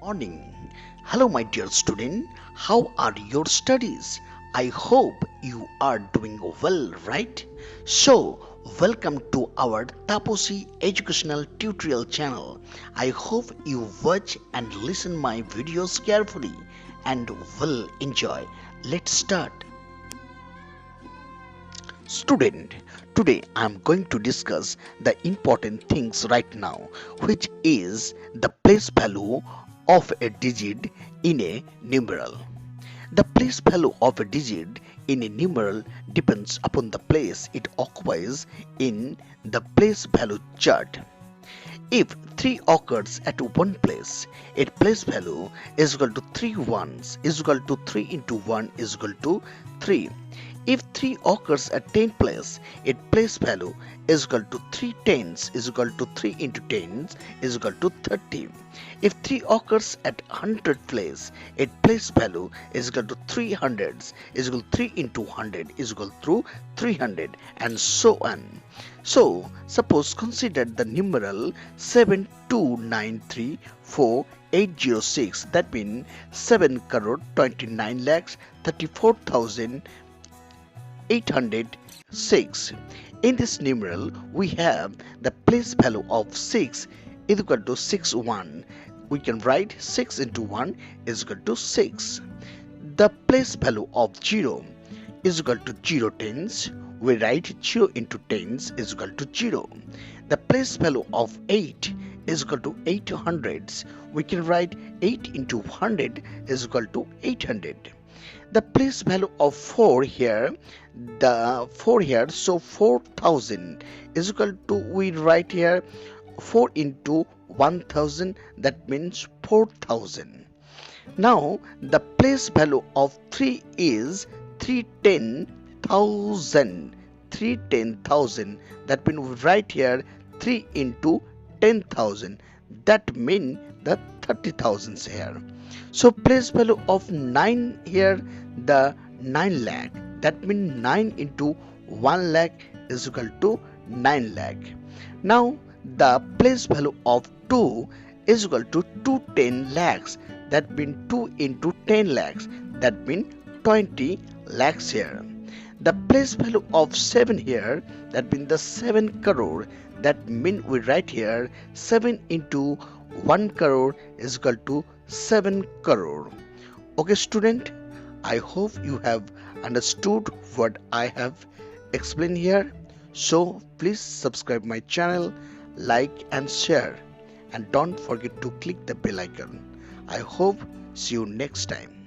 Morning. Hello, my dear student. How are your studies? I hope you are doing well, right? So, welcome to our Taposhi educational tutorial channel. I hope you watch and listen my videos carefully and will enjoy. Let's start. Student, today I am going to discuss the important things right now, which is the place value of a digit in a numeral. The place value of a digit in a numeral depends upon the place it occupies in the place value chart. If 3 occurs at one place, its place value is equal to 3 ones is equal to 3 into 1 is equal to 3. If 3 occurs at 10 place, its place value is equal to 3 tens is equal to 3 into 10 is equal to 30. If 3 occurs at 100 place, its place value is equal to 3 hundreds is equal to 3 into 100 is equal to 300 and so on. So, suppose consider the numeral 72934,806, that means 7 crore 29 lakhs 34,806. In this numeral, we have the place value of 6 is equal to 61. We can write 6 into 1 is equal to 6. The place value of 0 is equal to 0 tens. We write 0 into tens is equal to 0. The place value of 8 is equal to 8 hundreds. We can write 8 into 100 is equal to 800. The place value of 4 here, so 4,000 is equal to, we write here 4 into 1000, that means 4,000. Now the place value of 3 is 310,000. That means we write here 3 into 10,000, that means the 30,000 here. So place value of 9 here, the 9 lakh, that means 9 into 1 lakh is equal to 9 lakh. Now the place value of 2 is equal to 210 lakhs, that means 2 into 10 lakhs, that means 20 lakhs here. The place value of 7 here, that means the 7 crore, that means we write here 7 into 1 crore is equal to 7 crore. Okay student, I hope you have understood what I have explained here. So please subscribe my channel, like and share, and don't forget to click the bell icon. I hope see you next time.